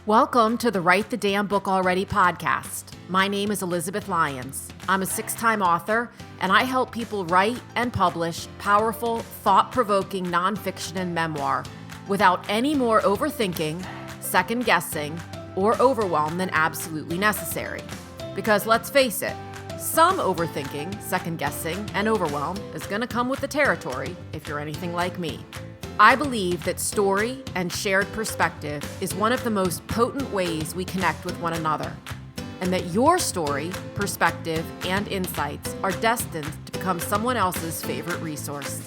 Welcome to the Write the Damn Book Already podcast. My name is Elizabeth Lyons. I'm a 6-time author, and I help people write and publish powerful, thought-provoking nonfiction and memoir without any more overthinking, second-guessing, or overwhelm than absolutely necessary. Because let's face it, some overthinking, second-guessing, and overwhelm is going to come with the territory if you're anything like me. I believe that story and shared perspective is one of the most potent ways we connect with one another, and that your story, perspective, and insights are destined to become someone else's favorite resource.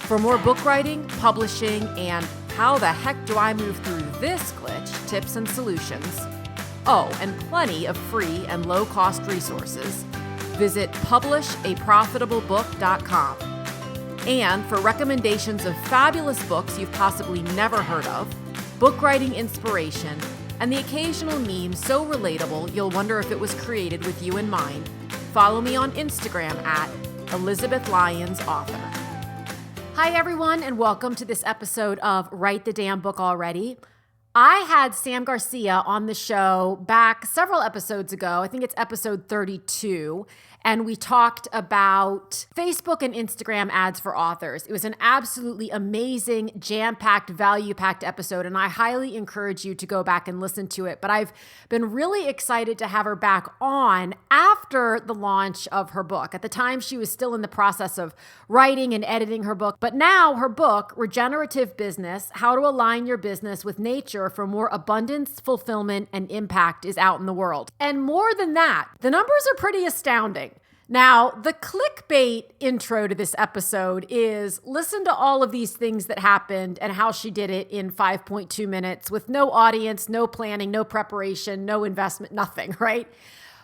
For more book writing, publishing, and how the heck do I move through this glitch tips and solutions, and plenty of free and low-cost resources, visit publishaprofitableBook.com. And for recommendations of fabulous books you've possibly never heard of, book writing inspiration, and the occasional meme so relatable you'll wonder if it was created with you in mind, follow me on Instagram at Elizabeth Lyons Author. Hi everyone, and welcome to this episode of Write the Damn Book Already. I had Sam Garcia on the show back several episodes ago. I think it's episode 32. And we talked about Facebook and Instagram ads for authors. It was an absolutely amazing, jam-packed, value-packed episode, and I highly encourage you to go back and listen to it. But I've been really excited to have her back on after the launch of her book. At the time, she was still in the process of writing and editing her book. But now her book, Regenerative Business: How to Align Your Business with Nature for More Abundance, Fulfillment, and Impact, is out in the world. And more than that, the numbers are pretty astounding. Now, the clickbait intro to this episode is listen to all of these things that happened and how she did it in 5.2 minutes with no audience, no planning, no preparation, no investment, nothing, right?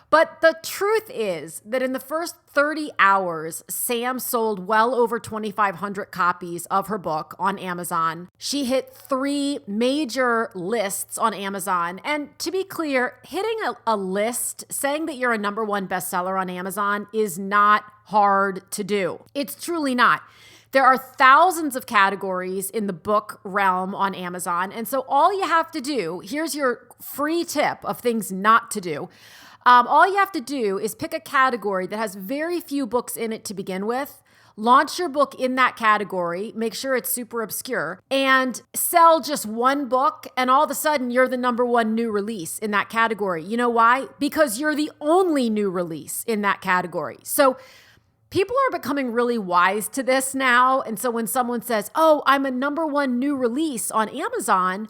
But the truth is that in the first 30 hours, Sam sold well over 2,500 copies of her book on Amazon. She hit 3 major lists on Amazon. And to be clear, hitting a list, saying that you're a #1 bestseller on Amazon is not hard to do. It's truly not. There are thousands of categories in the book realm on Amazon. And so all you have to do, here's your free tip of things not to do. All you have to do is pick a category that has very few books in it to begin with, launch your book in that category, make sure it's super obscure, and sell just one book, and all of a sudden you're the #1 new release in that category. You know why? Because you're the only new release in that category. So people are becoming really wise to this now, and so when someone says, I'm a #1 new release on Amazon,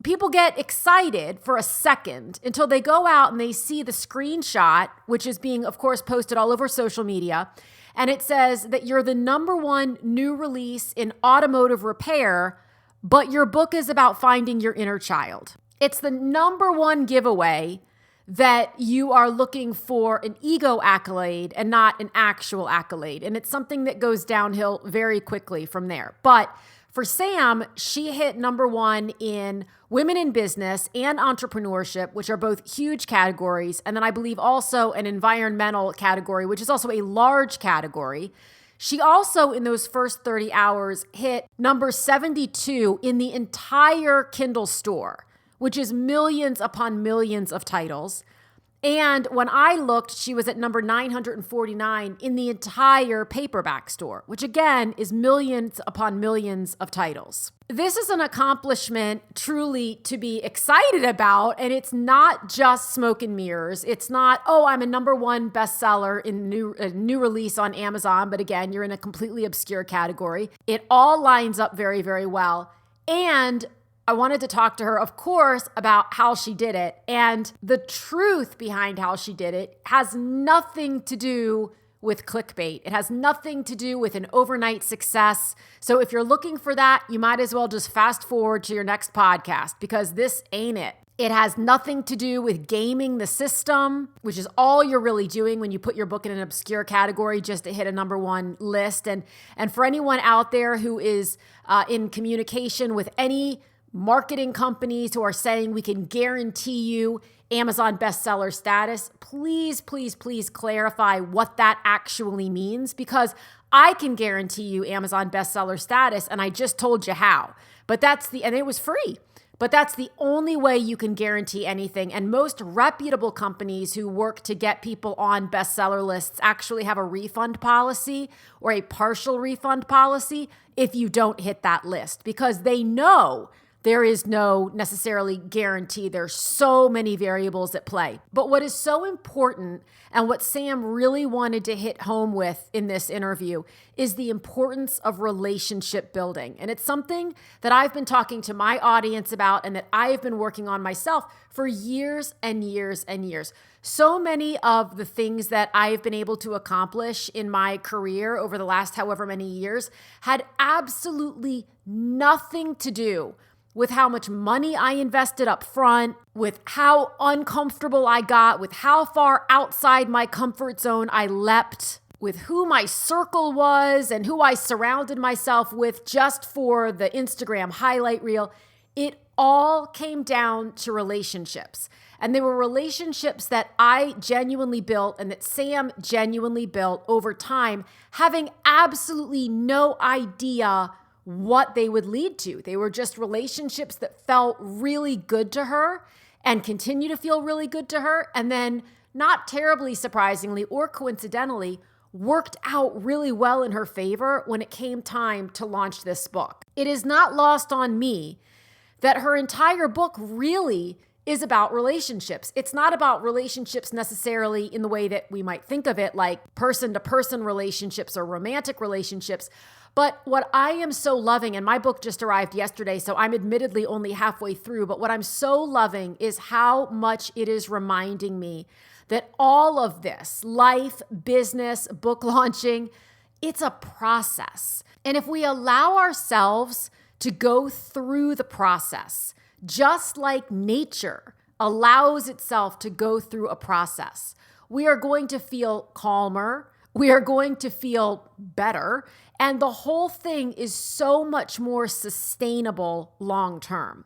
people get excited for a second until they go out and they see the screenshot, which is being, of course, posted all over social media. And it says that you're the #1 new release in automotive repair, but your book is about finding your inner child. It's the #1 giveaway that you are looking for an ego accolade and not an actual accolade. And it's something that goes downhill very quickly from there. But for Sam, she hit #1 in women in business and entrepreneurship, which are both huge categories. And then I believe also an environmental category, which is also a large category. She also, in those first 30 hours, hit number 72 in the entire Kindle store, which is millions upon millions of titles. And when I looked, she was at number 949 in the entire paperback store, which again is millions upon millions of titles. This is an accomplishment truly to be excited about, and it's not just smoke and mirrors. It's not, I'm a #1 bestseller in new release on Amazon, but again, you're in a completely obscure category. It all lines up very, very well. And I wanted to talk to her, of course, about how she did it. And the truth behind how she did it has nothing to do with clickbait. It has nothing to do with an overnight success. So if you're looking for that, you might as well just fast forward to your next podcast, because this ain't it. It has nothing to do with gaming the system, which is all you're really doing when you put your book in an obscure category just to hit a #1 list. And for anyone out there who is in communication with any marketing companies who are saying we can guarantee you Amazon bestseller status, please, please, please clarify what that actually means, because I can guarantee you Amazon bestseller status, and I just told you how. And it was free. But that's the only way you can guarantee anything. And most reputable companies who work to get people on bestseller lists actually have a refund policy or a partial refund policy if you don't hit that list, because they know there is no necessarily guarantee. There's so many variables at play. But what is so important, and what Sam really wanted to hit home with in this interview, is the importance of relationship building. And it's something that I've been talking to my audience about and that I've been working on myself for years and years and years. So many of the things that I've been able to accomplish in my career over the last however many years had absolutely nothing to do with how much money I invested up front, with how uncomfortable I got, with how far outside my comfort zone I leapt, with who my circle was and who I surrounded myself with just for the Instagram highlight reel. It all came down to relationships. And they were relationships that I genuinely built and that Sam genuinely built over time, having absolutely no idea what they would lead to. They were just relationships that felt really good to her and continue to feel really good to her. And then, not terribly surprisingly or coincidentally, worked out really well in her favor when it came time to launch this book. It is not lost on me that her entire book really is about relationships. It's not about relationships necessarily in the way that we might think of it, like person-to-person relationships or romantic relationships. But what I am so loving, and my book just arrived yesterday, so I'm admittedly only halfway through, but what I'm so loving is how much it is reminding me that all of this, life, business, book launching, it's a process. And if we allow ourselves to go through the process, just like nature allows itself to go through a process, we are going to feel calmer, we are going to feel better, and the whole thing is so much more sustainable long term.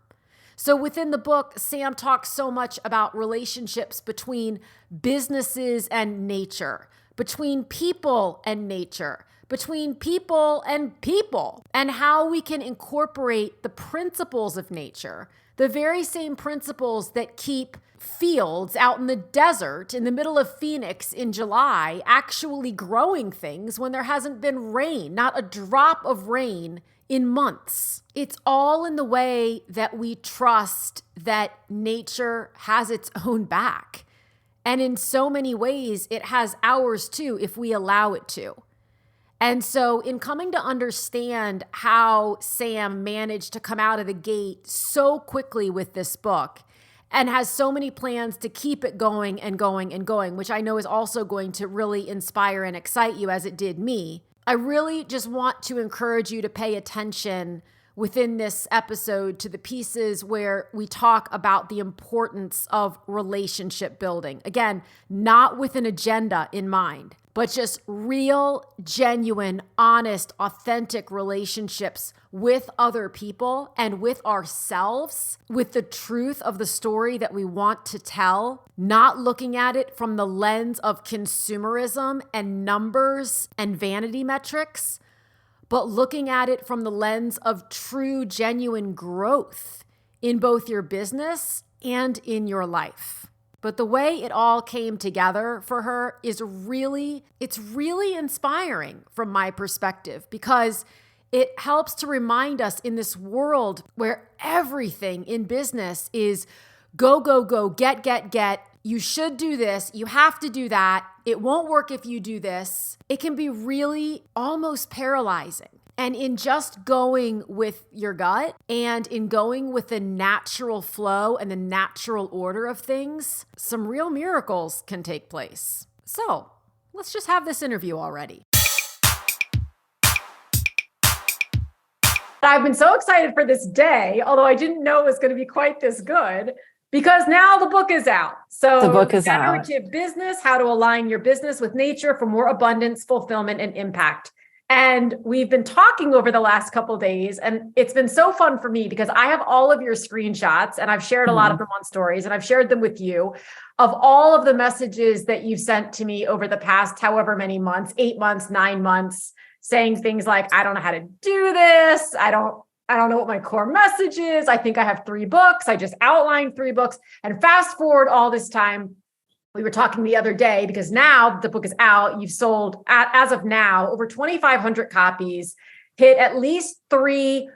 So within the book, Sam talks so much about relationships between businesses and nature, between people and nature, between people, and how we can incorporate the principles of nature, the very same principles that keep fields out in the desert in the middle of Phoenix in July actually growing things when there hasn't been rain, not a drop of rain in months. It's all in the way that we trust that nature has its own back. And in so many ways, it has ours too, if we allow it to. And so in coming to understand how Sam managed to come out of the gate so quickly with this book and has so many plans to keep it going and going and going, which I know is also going to really inspire and excite you as it did me, I really just want to encourage you to pay attention within this episode to the pieces where we talk about the importance of relationship building. Again, not with an agenda in mind, but just real, genuine, honest, authentic relationships with other people and with ourselves, with the truth of the story that we want to tell, not looking at it from the lens of consumerism and numbers and vanity metrics, but looking at it from the lens of true, genuine growth in both your business and in your life. But the way it all came together for her is it's really inspiring from my perspective, because it helps to remind us in this world where everything in business is go, go, go, get. You should do this. You have to do that. It won't work if you do this. It can be really almost paralyzing. And in just going with your gut and in going with the natural flow and the natural order of things, some real miracles can take place. So let's just have this interview already. I've been so excited for this day, although I didn't know it was going to be quite this good, because now the book is out. So the book is out. Generative Business, How to Align Your Business with Nature for More Abundance, Fulfillment, and Impact. And we've been talking over the last couple of days, and it's been so fun for me because I have all of your screenshots, and I've shared a lot of them on stories, and I've shared them with you, of all of the messages that you've sent to me over the past however many months, 8 months, 9 months, saying things like, I don't know how to do this. I don't know what my core message is. I think I have 3 books. I just outlined 3 books. And fast forward all this time, we were talking the other day, because now the book is out. You've sold, as of now, over 2,500 copies, hit at least 3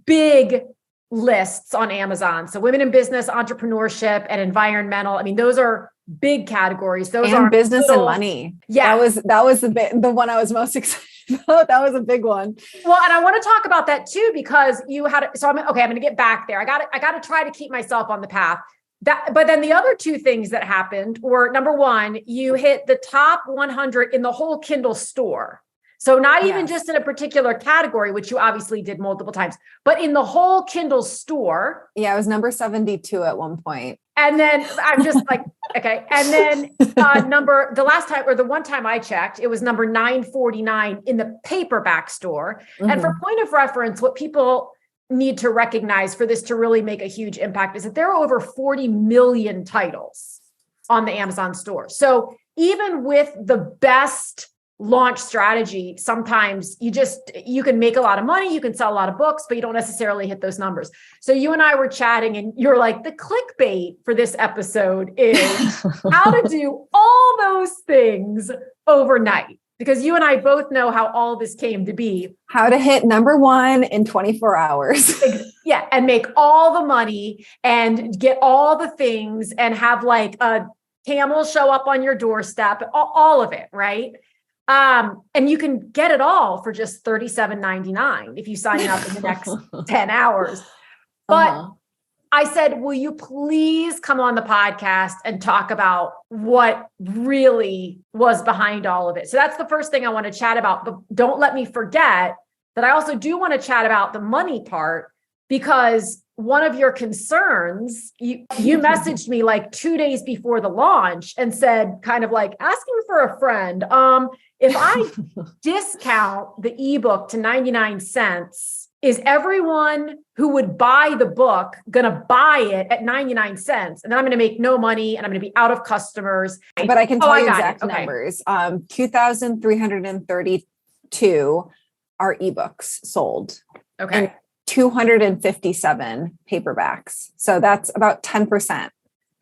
big lists on Amazon. So women in business, entrepreneurship, and environmental. I mean, those are big categories. Those are business and money. Yeah. That was the one I was most excited about. That was a big one. Well, and I want to talk about that too, because you had, I'm going to get back there. I got to try to keep myself on the path. But then the other 2 things that happened were, number 1, you hit the top 100 in the whole Kindle store. So not even just in a particular category, which you obviously did multiple times, but in the whole Kindle store. Yeah, I was number 72 at one point. And then I'm just like, okay. And then the one time I checked, it was number 949 in the paperback store. Mm-hmm. And for point of reference, what people need to recognize for this to really make a huge impact is that there are over 40 million titles on the Amazon store. So even with the best launch strategy, sometimes you can make a lot of money, you can sell a lot of books, but you don't necessarily hit those numbers. So you and I were chatting and you're like, the clickbait for this episode is how to do all those things overnight. Because you and I both know how all this came to be. How to hit number 1 in 24 hours. Yeah. And make all the money and get all the things and have like a camel show up on your doorstep, all of it. Right. And you can get it all for just $37.99 if you sign up in the next 10 hours. But I said, will you please come on the podcast and talk about what really was behind all of it? So that's the first thing I want to chat about. But don't let me forget that I also do want to chat about the money part, because one of your concerns, you messaged me like 2 days before the launch and said, kind of like asking for a friend, if I discount the ebook to 99 cents, is everyone who would buy the book going to buy it at 99 cents? And then I'm going to make no money and I'm going to be out of customers. But I can tell you exact numbers. 2,332 are ebooks sold. Okay. And 257 paperbacks. So that's about 10%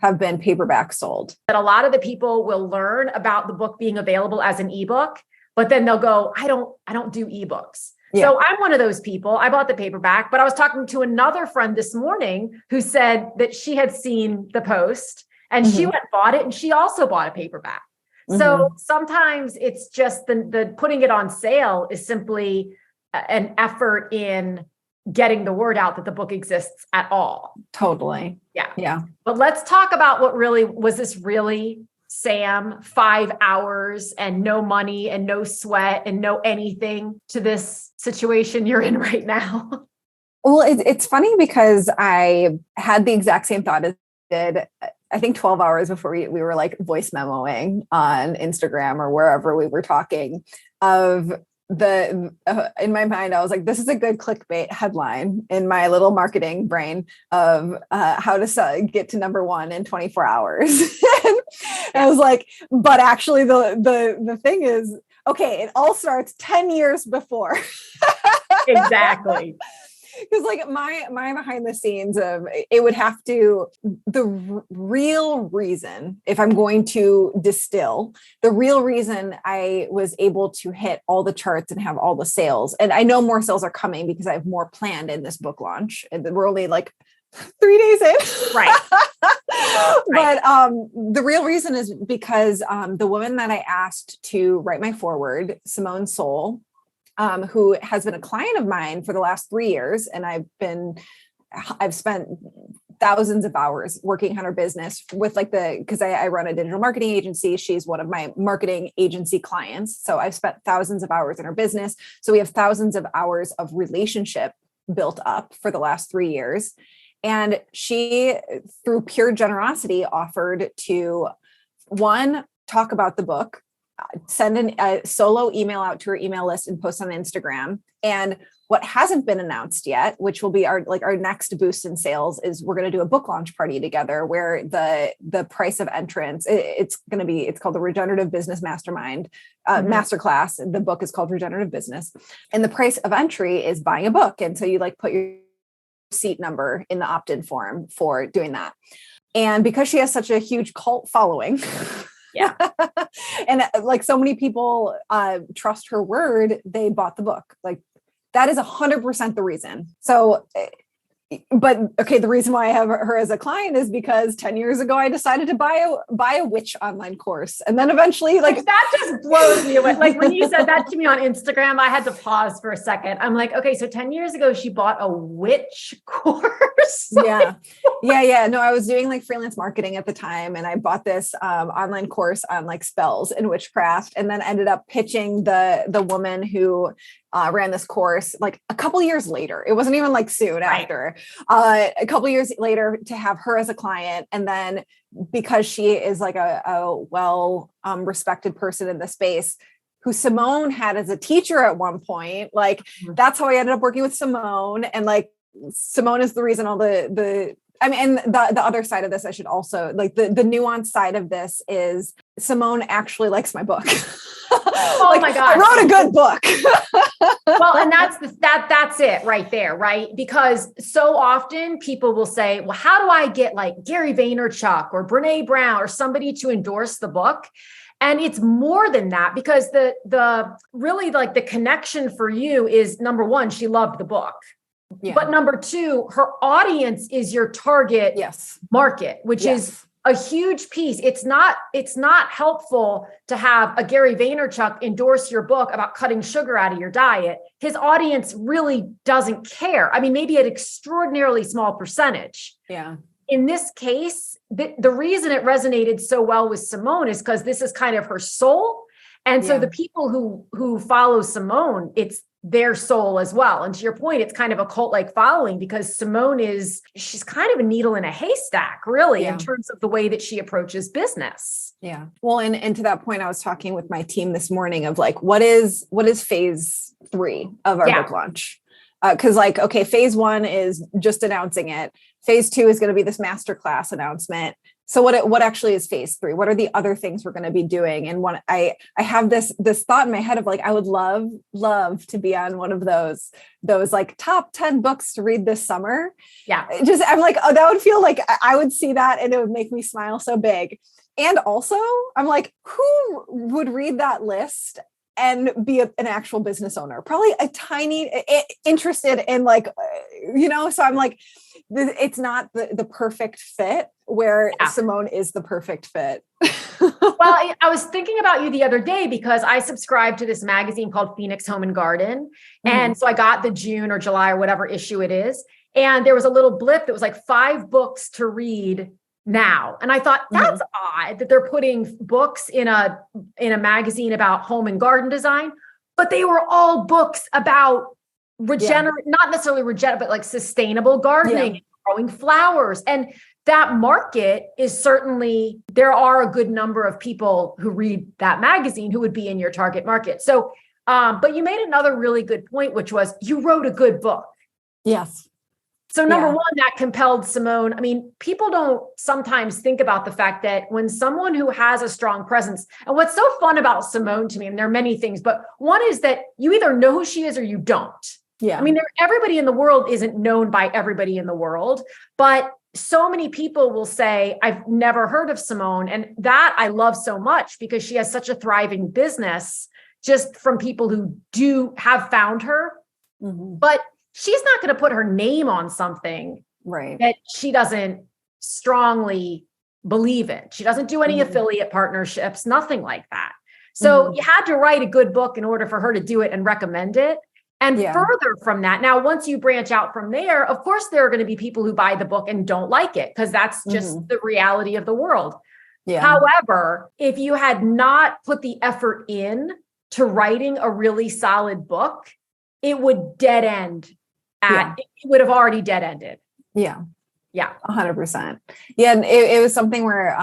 have been paperback sold. That a lot of the people will learn about the book being available as an ebook, but then they'll go, I don't do ebooks. Yeah. So I'm one of those people. I bought the paperback, but I was talking to another friend this morning who said that she had seen the post and she went and bought it, and she also bought a paperback. So sometimes it's just the putting it on sale is simply an effort in getting the word out that the book exists at all. Totally. Yeah. Yeah. But let's talk about what really was this really, Sam, 5 hours and no money and no sweat and no anything to this situation you're in right now? Well, it's funny because I had the exact same thought as did, I think 12 hours before we were like voice memoing on Instagram or wherever we were talking of in my mind, I was like, this is a good clickbait headline in my little marketing brain of how to get to number 1 in 24 hours. And I was like, but actually the thing is, okay, it all starts 10 years before. Exactly. Because like my behind the scenes of it would have to, the real reason, if I'm going to distill, the real reason I was able to hit all the charts and have all the sales, and I know more sales are coming because I have more planned in this book launch, and we're only like 3 days in. Right. But the real reason is because the woman that I asked to write my foreword, Simone Soul, who has been a client of mine for the last 3 years. And I've spent thousands of hours working on her business with because I run a digital marketing agency. She's one of my marketing agency clients. So I've spent thousands of hours in her business. So we have thousands of hours of relationship built up for the last 3 years. And she, through pure generosity, offered to, one, talk about the book, send a solo email out to her email list and post on Instagram, and what hasn't been announced yet, which will be our next boost in sales, is we're going to do a book launch party together where the price of entrance, it's called the Regenerative Business Mastermind Masterclass. The book is called Regenerative Business. And the price of entry is buying a book. And so you like put your seat number in the opt-in form for doing that. And because she has such a huge cult following, yeah, and like so many people trust her word, they bought the book. Like that is 100% the reason. So, but okay, the reason why I have her as a client is because 10 years ago, I decided to buy a witch online course. And then eventually like that just blows me away. Like when you said that to me on Instagram, I had to pause for a second. I'm like, okay, so 10 years ago, she bought a witch course. Yeah. No, I was doing like freelance marketing at the time. And I bought this online course on like spells and witchcraft, and then ended up pitching the woman who ran this course like a couple years later. It wasn't even like soon after, a couple years later, to have her as a client. And then because she is like a well respected person in the space, who Simone had as a teacher at one point, like that's how I ended up working with Simone. And like Simone is the reason all the and the other side of this, I should also like the nuanced side of this is Simone actually likes my book. Oh like, my God. I wrote a good book. Well, and that's it right there, right? Because so often people will say, well, how do I get like Gary Vaynerchuk or Brene Brown or somebody to endorse the book? And it's more than that, because the really like the connection for you is, number one, she loved the book. Yeah. But number two, her audience is your target market, which is a huge piece. It's not helpful to have a Gary Vaynerchuk endorse your book about cutting sugar out of your diet. His audience really doesn't care. I mean, maybe an extraordinarily small percentage. Yeah. In this case, the reason it resonated so well with Simone is because this is kind of her soul. And so the people who follow Simone, it's their soul as well. And to your point, it's kind of a cult-like following because Simone she's kind of a needle in a haystack, really, in terms of the way that she approaches business. Yeah. Well, and to that point, I was talking with my team this morning of like, what is phase 3 of our book launch? Because like, okay, phase 1 is just announcing it. Phase 2 is going to be this masterclass announcement. So what actually is phase 3? What are the other things we're going to be doing? And I have this thought in my head of like, I would love to be on one of those like top 10 books to read this summer. Yeah. I'm like, oh, that would feel like I would see that and it would make me smile so big. And also I'm like, who would read that list and be an actual business owner? Probably a tiny interested in like, so I'm like, it's not the perfect fit where Simone is the perfect fit. Well, I was thinking about you the other day because I subscribe to this magazine called Phoenix Home and Garden. And so I got the June or July or whatever issue it is. And there was a little blip that was like 5 books to read now. And I thought that's odd that they're putting books in a magazine about home and garden design, but they were all books about not necessarily regenerative, but like sustainable gardening, and growing flowers. And that market is certainly, there are a good number of people who read that magazine who would be in your target market. So, but you made another really good point, which was you wrote a good book. Yes. So number one, that compelled Simone. I mean, people don't sometimes think about the fact that when someone who has a strong presence, and what's so fun about Simone to me, and there are many things, but one is that you either know who she is or you don't. Yeah. I mean, everybody in the world isn't known by everybody in the world, but so many people will say, I've never heard of Simone. And that I love so much because she has such a thriving business just from people who have found her. But she's not going to put her name on something that she doesn't strongly believe in. She doesn't do any affiliate partnerships, nothing like that. So you had to write a good book in order for her to do it and recommend it. And further from that, now, once you branch out from there, of course, there are going to be people who buy the book and don't like it because that's just the reality of the world. Yeah. However, if you had not put the effort in to writing a really solid book, it would dead end. It would have already dead ended. Yeah. Yeah. 100%. Yeah. And it was something where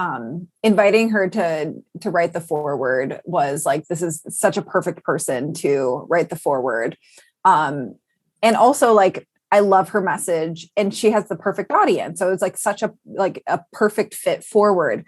inviting her to write the foreword was like, this is such a perfect person to write the foreword. And also like, I love her message and she has the perfect audience. So it's like such a perfect fit forward.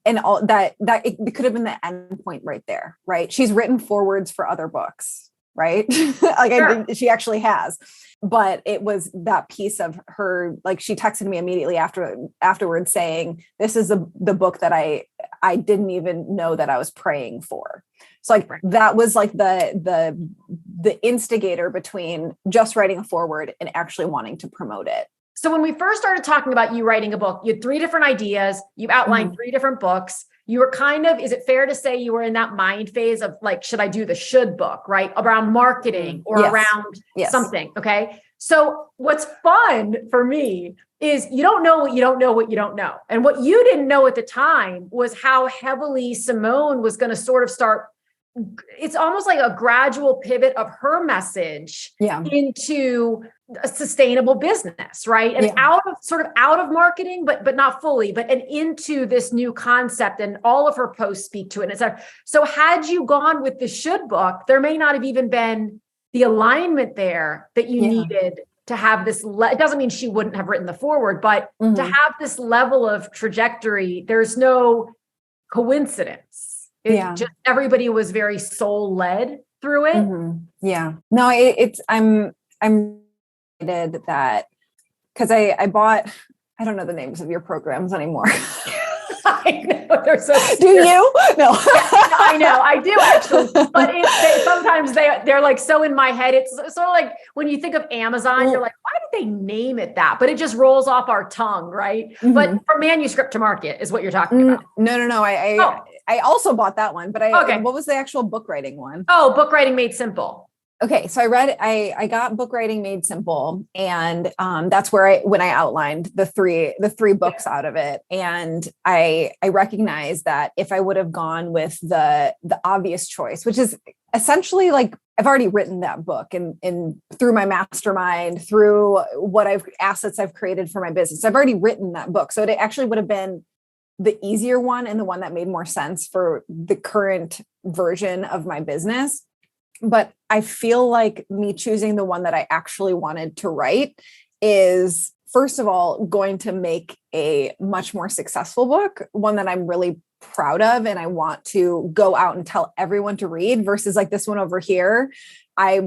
And all that it could have been the end point right there, right? She's written forwards for other books, right? Like Sure. she actually has, but it was that piece of her, like she texted me immediately afterwards saying, this is the book that I didn't even know that I was praying for. So like that was like the instigator between just writing a forward and actually wanting to promote it. So when we first started talking about you writing a book, you had 3 different ideas. You outlined 3 different books. You were kind of, is it fair to say you were in that mind phase of like, should I do the should book, right? Around marketing or around something. Okay. So what's fun for me is you don't know what you don't know what you don't know. And what you didn't know at the time was how heavily Simone was going to sort of start. It's almost like a gradual pivot of her message into a sustainable business, right? And out of marketing, but not fully, and into this new concept, and all of her posts speak to it. And so had you gone with the should book, there may not have even been the alignment there that you needed to have this. It doesn't mean she wouldn't have written the forward, but to have this level of trajectory, there's no coincidence. Just everybody was very soul led through it. Yeah. No, I'm excited that because I bought, I don't know the names of your programs anymore. I know they're so Do you? No. I know I do actually, but sometimes they're like so in my head. It's sort of like when you think of Amazon, you're like, why did they name it that? But it just rolls off our tongue, right? But from manuscript to market is what you're talking about. No. I also bought that one, but what was the actual book writing one? Oh, Book Writing Made Simple. Okay. So I got Book Writing Made Simple, and that's where when I outlined the three books out of it. And I recognized that if I would have gone with the obvious choice, which is essentially like, I've already written that book and through my mastermind, through assets I've created for my business, I've already written that book. So it actually would have been the easier one and the one that made more sense for the current version of my business. But I feel like me choosing the one that I actually wanted to write is, first of all, going to make a much more successful book, one that I'm really proud of and I want to go out and tell everyone to read, versus like this one over here. I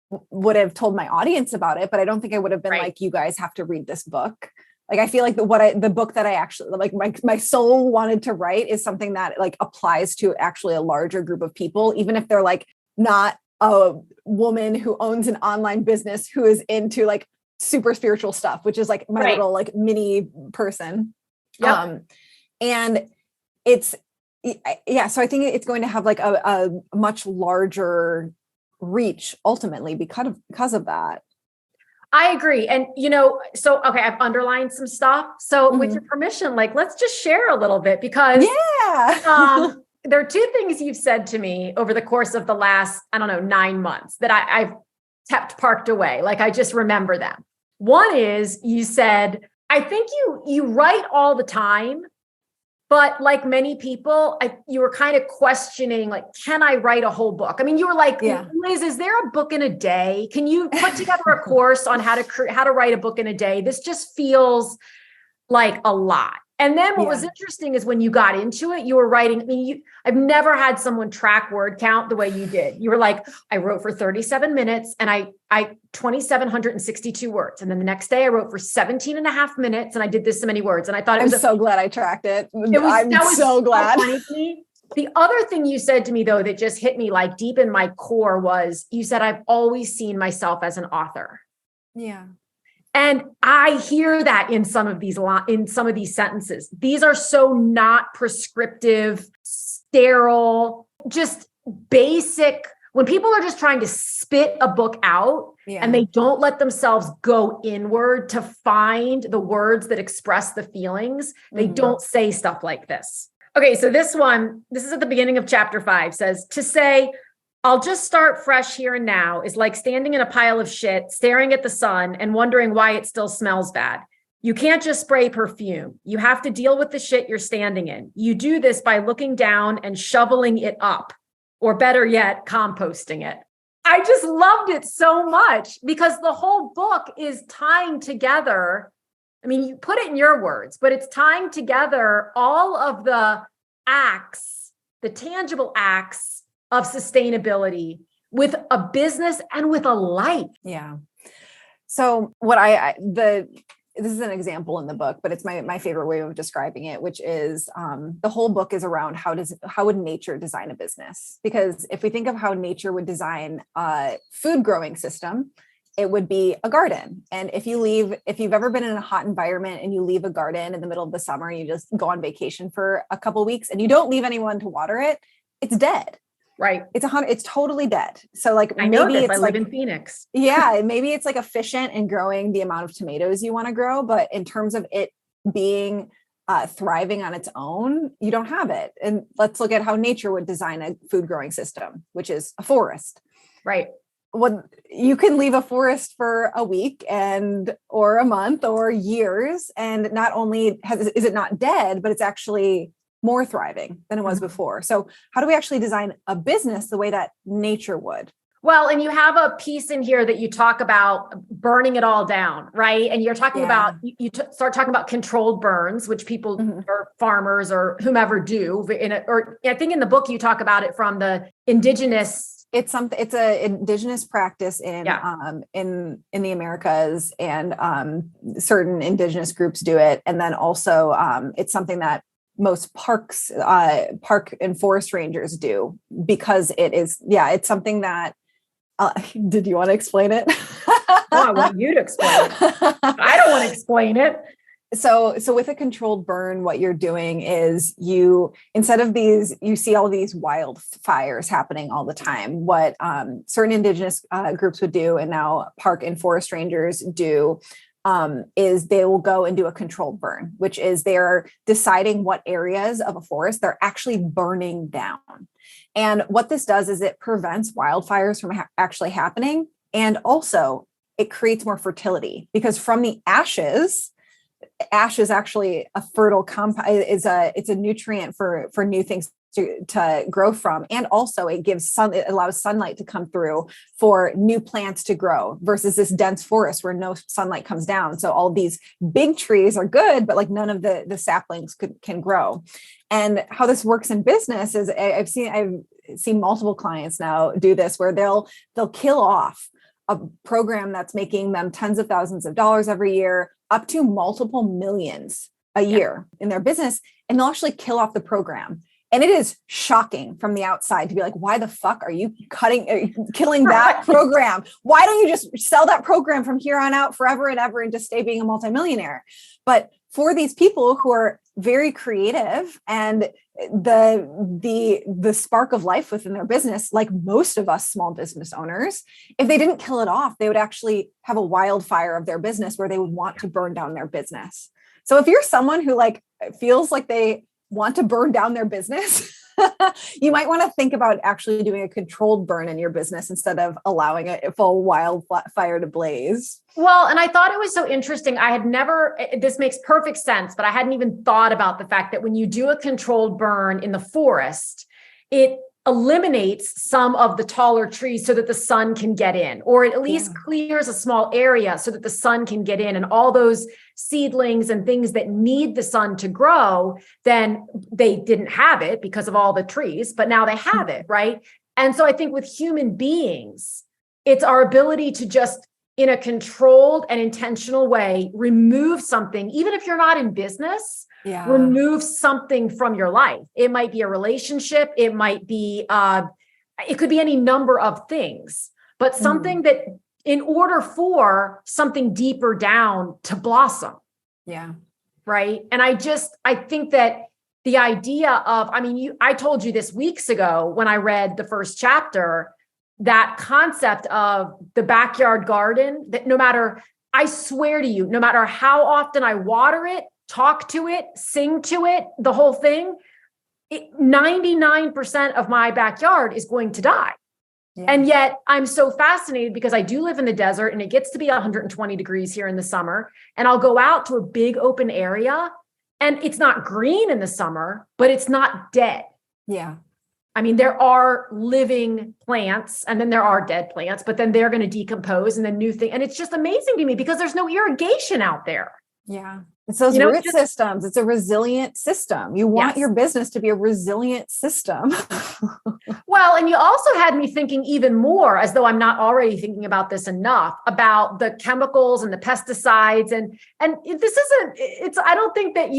would have told my audience about it, but I don't think I would have been like, you guys have to read this book. Like, I feel like the book that I actually like, my soul wanted to write is something that like applies to actually a larger group of people, even if they're like not a woman who owns an online business who is into like super spiritual stuff, which is like my little like mini person. And it's, so I think it's going to have like a much larger reach ultimately because of that. I agree. And, okay, I've underlined some stuff. So with your permission, like, let's just share a little bit because there are 2 things you've said to me over the course of the last, 9 months that I've kept parked away. Like, I just remember them. One is you said, I think you write all the time, but like many people, you were kind of questioning, like, can I write a whole book? I mean, you were like, Liz, is there a book in a day? Can you put together a course on how to write a book in a day? This just feels like a lot. And then what was interesting is when you got into it, you were writing. I mean, I've never had someone track word count the way you did. You were like, I wrote for 37 minutes and I 2,762 words. And then the next day I wrote for 17 and a half minutes and I did this so many words. And I thought I'm so glad I tracked it. I'm so so glad. Funny to me. The other thing you said to me though, that just hit me like deep in my core was you said, I've always seen myself as an author. Yeah. And I hear that in some of these sentences. These are so not prescriptive, sterile, just basic. When people are just trying to spit a book out and they don't let themselves go inward to find the words that express the feelings, they don't say stuff like this. Okay, so this is at the beginning of chapter 5, says, to say, I'll just start fresh here and now is like standing in a pile of shit, staring at the sun and wondering why it still smells bad. You can't just spray perfume. You have to deal with the shit you're standing in. You do this by looking down and shoveling it up, or better yet, composting it. I just loved it so much because the whole book is tying together. I mean, you put it in your words, but it's tying together all of the acts, the tangible acts of sustainability with a business and with a life. Yeah. So this is an example in the book, but it's my favorite way of describing it, which is the whole book is around how would nature design a business? Because if we think of how nature would design a food growing system, it would be a garden. And if you've ever been in a hot environment and you leave a garden in the middle of the summer, and you just go on vacation for a couple of weeks and you don't leave anyone to water it, it's dead. Right. It's totally dead. So like, I know maybe this. it's I live in Phoenix. Yeah, maybe it's like efficient in growing the amount of tomatoes you want to grow, but in terms of it being thriving on its own, you don't have it. And let's look at how nature would design a food growing system, which is a forest. Right. Well, you can leave a forest for a week or a month or years, and not only is it not dead, but it's actually more thriving than it was before. So how do we actually design a business the way that nature would? Well, and you have a piece in here that you talk about burning it all down, right? And you're talking about, start talking about controlled burns, which people or farmers or whomever do or I think in the book, you talk about it from the indigenous. It's a indigenous practice in the Americas, and certain indigenous groups do it. And then also it's something that most park and forest rangers do, because it's something that, did you want to explain it? I want you to explain it. I don't want to explain it. So with a controlled burn, what you're doing is you see all these wildfires happening all the time. What certain indigenous groups would do, and now park and forest rangers do, is they will go and do a controlled burn, which is they're deciding what areas of a forest they're actually burning down. And what this does is it prevents wildfires from actually happening. And also it creates more fertility, because from the ashes actually a fertile compound, it's a nutrient for new things to grow from. And also it allows sunlight to come through for new plants to grow, versus this dense forest where no sunlight comes down. So all these big trees are good, but like none of the saplings can grow. And how this works in business is I've seen multiple clients now do this, where they'll kill off a program that's making them tens of thousands of dollars every year, up to multiple millions a year in their business. And they'll actually kill off the program. And it is shocking from the outside to be like, why the fuck are you killing that program? Why don't you just sell that program from here on out forever and ever and just stay being a multimillionaire? But for these people who are very creative and the spark of life within their business, like most of us small business owners, if they didn't kill it off, they would actually have a wildfire of their business where they would want to burn down their business. So if you're someone who feels like they want to burn down their business, you might want to think about actually doing a controlled burn in your business instead of allowing a full wildfire to blaze. Well, and I thought it was so interesting. This makes perfect sense, but I hadn't even thought about the fact that when you do a controlled burn in the forest, it eliminates some of the taller trees so that the sun can get in, or it at least clears a small area so that the sun can get in, and all those seedlings and things that need the sun to grow, then they didn't have it because of all the trees, but now they have it, right? And so I think with human beings, it's our ability to just, in a controlled and intentional way, remove something, even if you're not in business, remove something from your life. It might be a relationship. It might be, it could be any number of things, but something that, in order for something deeper down to blossom. Yeah. Right. And I think that the idea of, I told you this weeks ago when I read the first chapter, that concept of the backyard garden, that I swear to you, no matter how often I water it, talk to it, sing to it, the whole thing, 99% of my backyard is going to die. Yeah. And yet I'm so fascinated because I do live in the desert and it gets to be 120 degrees here in the summer. And I'll go out to a big open area and it's not green in the summer, but it's not dead. Yeah. I mean, there are living plants and then there are dead plants, but then they're going to decompose and then new thing. And it's just amazing to me because there's no irrigation out there. Yeah. It's those root systems. It's a resilient system. You want your business to be a resilient system. Well, and you also had me thinking even more, as though I'm not already thinking about this enough, about the chemicals and the pesticides. And this isn't, I don't think that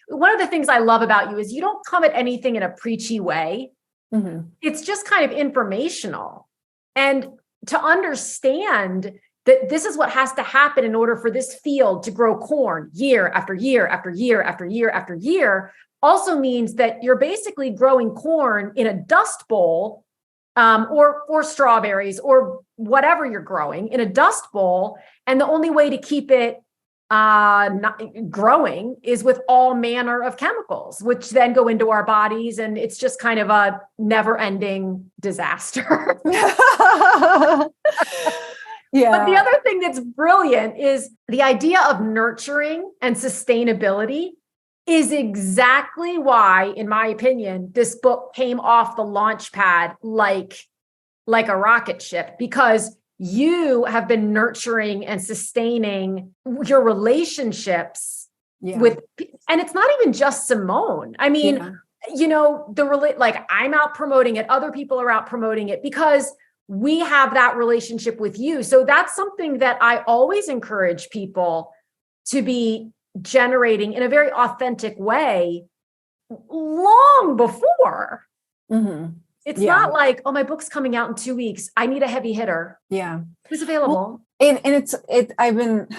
one of the things I love about you is you don't come at anything in a preachy way. Mm-hmm. It's just kind of informational. And to understand that this is what has to happen in order for this field to grow corn year after year after year after year after year also means that you're basically growing corn in a dust bowl, or strawberries or whatever you're growing in a dust bowl. And the only way to keep it not growing is with all manner of chemicals, which then go into our bodies. And it's just kind of a never-ending disaster. Yeah. But the other thing that's brilliant is the idea of nurturing and sustainability is exactly why, in my opinion, this book came off the launch pad like a rocket ship, because you have been nurturing and sustaining your relationships with, and it's not even just Simone. I mean, like I'm out promoting it. Other people are out promoting it because we have that relationship with you. So that's something that I always encourage people to be generating in a very authentic way long before. Mm-hmm. It's not like, oh, my book's coming out in 2 weeks. I need a heavy hitter. Yeah. Who's available? Well, and I've been,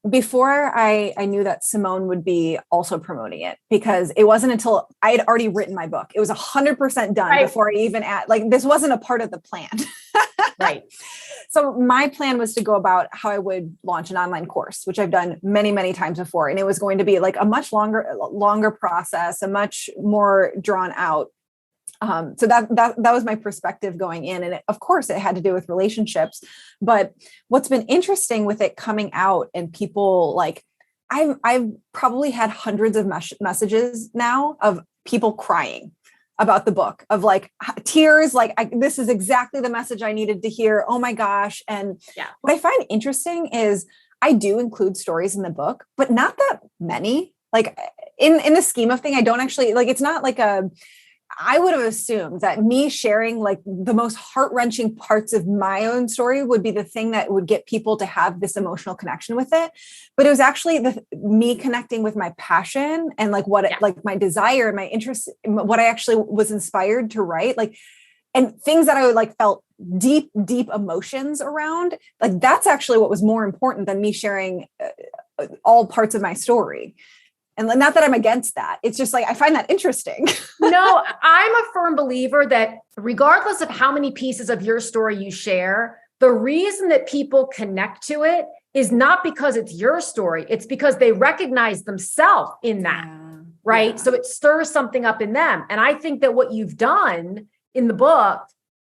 before I knew that Simone would be also promoting it, because it wasn't until I had already written my book. It was 100% done before I even this wasn't a part of the plan. Right. So my plan was to go about how I would launch an online course, which I've done many, many times before. And it was going to be like a much longer process, a much more drawn out. So that was my perspective going in. And of course it had to do with relationships, but what's been interesting with it coming out and people like, I've probably had hundreds of messages now of people crying about the book, of like tears, like this is exactly the message I needed to hear. Oh my gosh. And what I find interesting is I do include stories in the book, but not that many. Like in the scheme of thing, I don't actually like, it's not like I would have assumed that me sharing like the most heart-wrenching parts of my own story would be the thing that would get people to have this emotional connection with it. But it was actually me connecting with my passion and like like my desire and my interest, what I actually was inspired to write, like, and things that I would like felt deep, deep emotions around. Like that's actually what was more important than me sharing all parts of my story. And not that I'm against that. It's just like, I find that interesting. No, I'm a firm believer that regardless of how many pieces of your story you share, the reason that people connect to it is not because it's your story. It's because they recognize themselves in that, right? Yeah. So it stirs something up in them. And I think that what you've done in the book,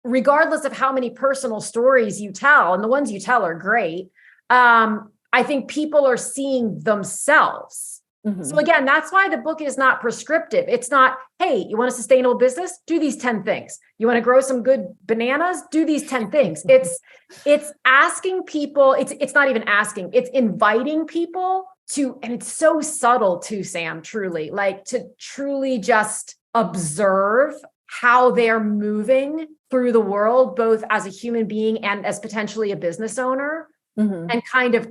regardless of how many personal stories you tell, and the ones you tell are great, I think people are seeing themselves. Mm-hmm. So again, that's why the book is not prescriptive. It's not, hey, you want a sustainable business? Do these 10 things. You want to grow some good bananas? Do these 10 things. It's asking people, it's not even asking, it's inviting people to, and it's so subtle too, Sam, truly, like to truly just observe how they're moving through the world, both as a human being and as potentially a business owner, and kind of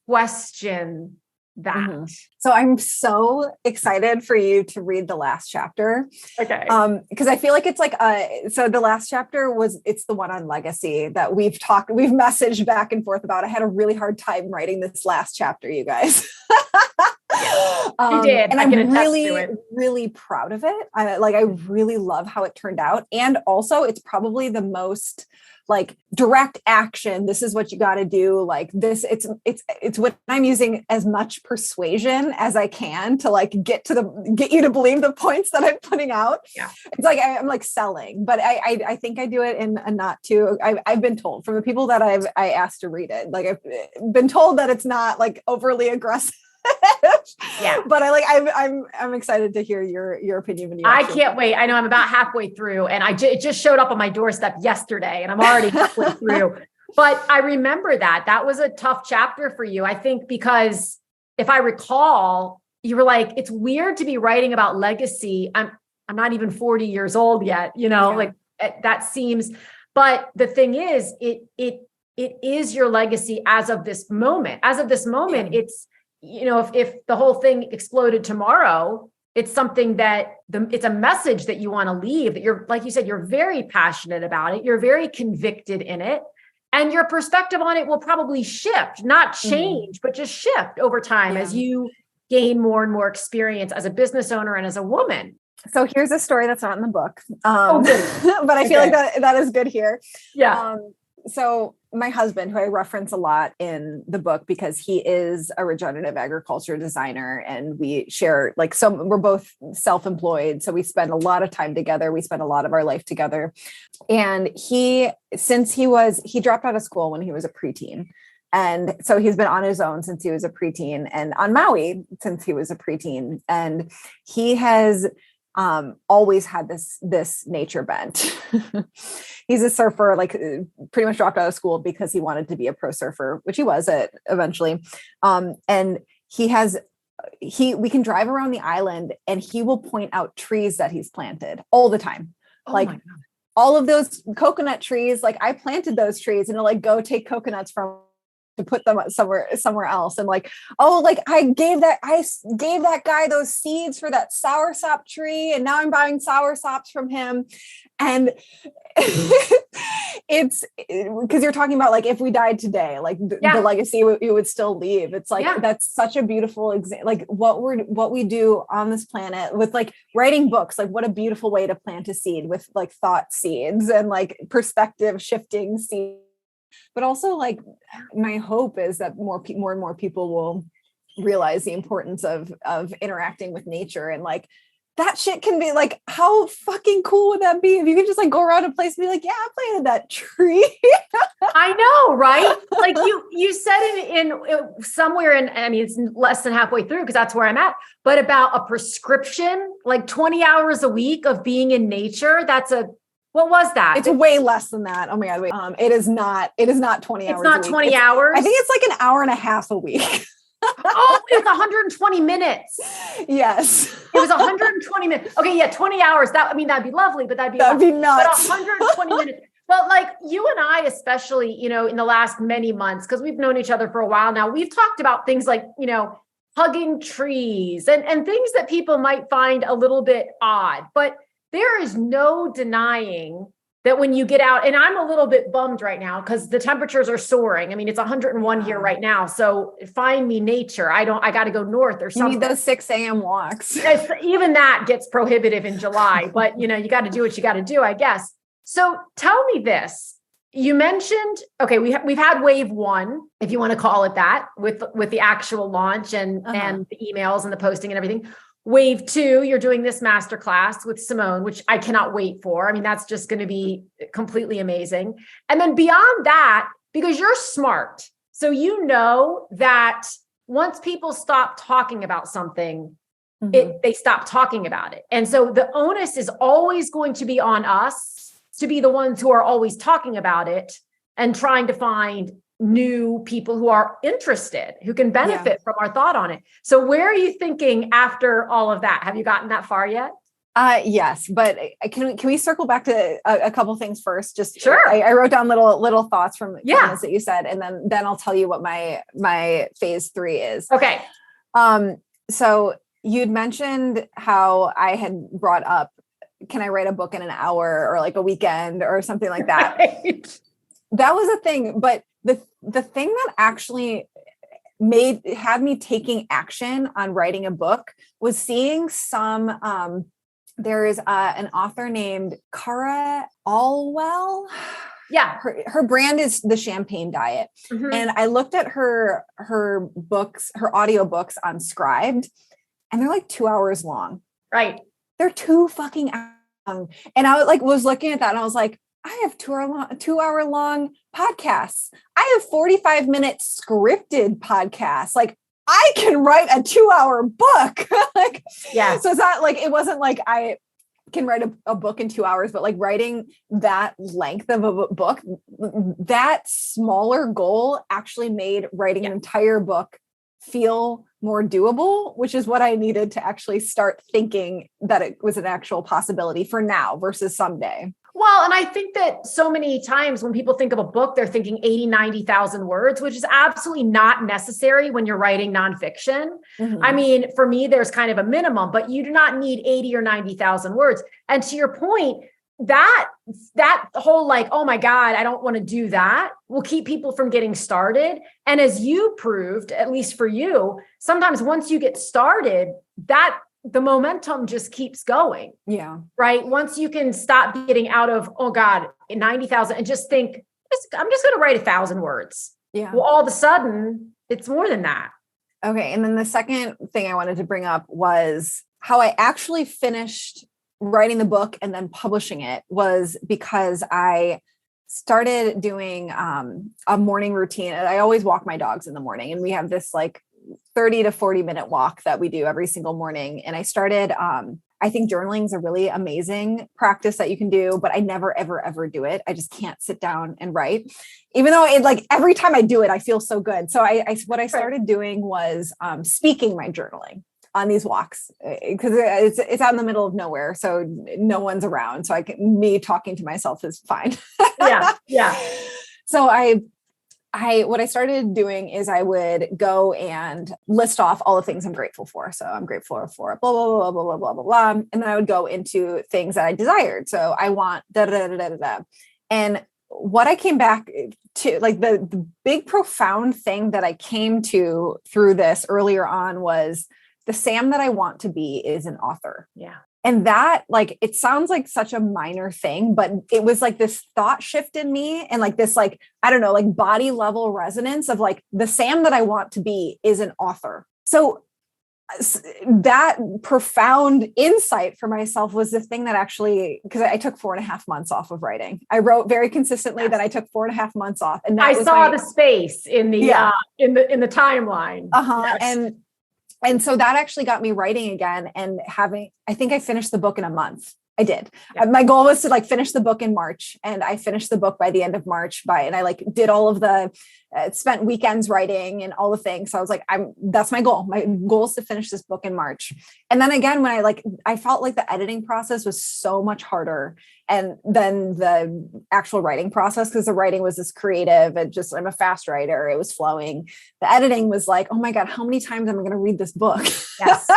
question that. Mm-hmm. So I'm so excited for you to read the last chapter. Okay. Because I feel like it's like, so the last chapter it's the one on legacy that we've messaged back and forth about. I had a really hard time writing this last chapter, you guys. You did. And I'm really, really proud of it. I really love how it turned out. And also it's probably the most like direct action. This is what you got to do. Like this, it's what I'm using as much persuasion as I can to like get you to believe the points that I'm putting out. Yeah. It's like, I'm like selling, but I think I do it in a not too, I've been told from the people that I asked to read it. Like I've been told that it's not like overly aggressive. Yeah. But I'm excited to hear your opinion when you I can't wait. I know I'm about halfway through and it just showed up on my doorstep yesterday and I'm already halfway through. But I remember that was a tough chapter for you. I think because if I recall, you were like, it's weird to be writing about legacy. I'm not even 40 years old yet, like that seems, but the thing is, it is your legacy as of this moment. As of this moment, it's, if the whole thing exploded tomorrow, it's something that it's a message that you want to leave, that you're, like you said, you're very passionate about it. You're very convicted in it. And your perspective on it will probably shift, not change, but just shift over time as you gain more and more experience as a business owner and as a woman. So here's a story that's not in the book. But I feel like that is good here. Yeah. So my husband, who I reference a lot in the book because he is a regenerative agriculture designer and we share we're both self-employed. So we spend a lot of time together. We spend a lot of our life together. And he dropped out of school when he was a preteen. And so he's been on his own since he was a preteen and on Maui since he was a preteen. And he has always had this nature bent. He's a surfer, pretty much dropped out of school because he wanted to be a pro surfer, which he was eventually. And we can drive around the island and he will point out trees that he's planted all the time. All of those coconut trees, I planted those trees and he'll go take coconuts from to put them somewhere else. And I gave that guy those seeds for that soursop tree. And now I'm buying soursops from him. And it's because you're talking about if we died today, the legacy you would still leave. It's that's such a beautiful example, what we do on this planet with writing books, what a beautiful way to plant a seed with thought seeds and perspective shifting seeds. But also my hope is that more and more people will realize the importance of interacting with nature and that shit can be how fucking cool would that be if you could just go around a place and be yeah, I planted that tree. I know, right? You said it in somewhere in, I mean, it's less than halfway through because that's where I'm at, but about a prescription, 20 hours a week of being in nature. What was that? It's way less than that. Oh my God. Wait. It is not 20 hours. It's not 20 hours. I think it's an hour and a half a week. Oh, it was 120 minutes. Yes. It was 120 minutes. Okay. Yeah. 20 hours. That'd be lovely, but that'd be nuts. But 120 minutes. Well, you and I, especially, in the last many months, because we've known each other for a while now, we've talked about things hugging trees and things that people might find a little bit odd, but there is no denying that when you get out, and I'm a little bit bummed right now because the temperatures are soaring. I mean, it's 101 here right now. So find me nature. I got to go north or something. You need those 6 a.m. walks. Even that gets prohibitive in July, but you got to do what you got to do, I guess. So tell me this. You mentioned, okay, we've had wave 1, if you want to call it that, with the actual launch and the emails and the posting and everything. Wave 2, you're doing this masterclass with Simone, which I cannot wait for. I mean, that's just going to be completely amazing. And then beyond that, because you're smart, so you know that once people stop talking about something, they stop talking about it. And so the onus is always going to be on us to be the ones who are always talking about it and trying to find new people who are interested, who can benefit from our thought on it. So where are you thinking after all of that? Have you gotten that far yet? Yes, but can we circle back to a couple things first? Just sure. I wrote down little thoughts from things that you said, and then I'll tell you what my phase 3 is. Okay. So you'd mentioned how I had brought up, can I write a book in an hour or a weekend or something like that? Right. That was a thing, but the thing that actually had me taking action on writing a book was seeing some, there is an author named Cara Alwell. Yeah. Her brand is The Champagne Diet. Mm-hmm. And I looked at her books, her audiobooks on Scribd, and they're 2 hours long. Right. They're too fucking long. And I was looking at that and I was like, I have 2 hour long podcasts. I have 45-minute scripted podcasts. I can write a 2-hour book. Like, Yeah. so it's not like, it wasn't like I can write a book in 2 hours, but like writing that length of a book, that smaller goal actually made writing an entire book feel more doable, which is what I needed to actually start thinking that it was an actual possibility for now versus someday. Well, and I think that so many times when people think of a book, they're thinking 80, 90,000 words, which is absolutely not necessary when you're writing nonfiction. Mm-hmm. I mean, for me, there's kind of a minimum, but you do not need 80 or 90,000 words. And to your point, that whole like, oh my God, I don't want to do that, will keep people from getting started. And as you proved, at least for you, sometimes once you get started, that the momentum just keeps going. Yeah. Right. Once you can stop getting out of, oh God, 90,000 and just think, I'm just going to write 1,000 words. Yeah. Well, all of a sudden it's more than that. Okay. And then the second thing I wanted to bring up was how I actually finished writing the book and then publishing it was because I started doing a morning routine. I always walk my dogs in the morning, and we have this like 30 to 40 minute walk that we do every single morning. And I started, I think journaling is a really amazing practice that you can do, but I never, ever, ever do it. I just can't sit down and write, even though it like every time I do it, I feel so good. So what I started doing was speaking my journaling on these walks, because it's out in the middle of nowhere. So no one's around. So me talking to myself is fine. Yeah. Yeah. So what I started doing is I would go and list off all the things I'm grateful for. So I'm grateful for blah, blah, blah, blah, blah, blah, blah, blah. And then I would go into things that I desired. So I want da, da, da, da, da, da. And what I came back to, like the big profound thing that I came to through this earlier on was the Sam that I want to be is an author. Yeah. And that, like, it sounds like such a minor thing, but it was like this thought shift in me and like this, like, I don't know, like body level resonance of like the Sam that I want to be is an author. So that profound insight for myself was the thing that actually, because I took 4.5 months off of writing. I wrote very consistently that I took 4.5 months off. And that I saw the space in the, in the timeline. Yes. And so that actually got me writing again and I think I finished the book in a month. I did. Yeah. My goal was to like finish the book in March, and I finished the book by the end of March and I like did all of the, spent weekends writing and all the things. So I was like, that's my goal. My goal is to finish this book in March. And then again, when I felt like the editing process was so much harder and then the actual writing process, because the writing was this creative and just, I'm a fast writer. It was flowing. The editing was like, oh my God, how many times am I going to read this book? Yes.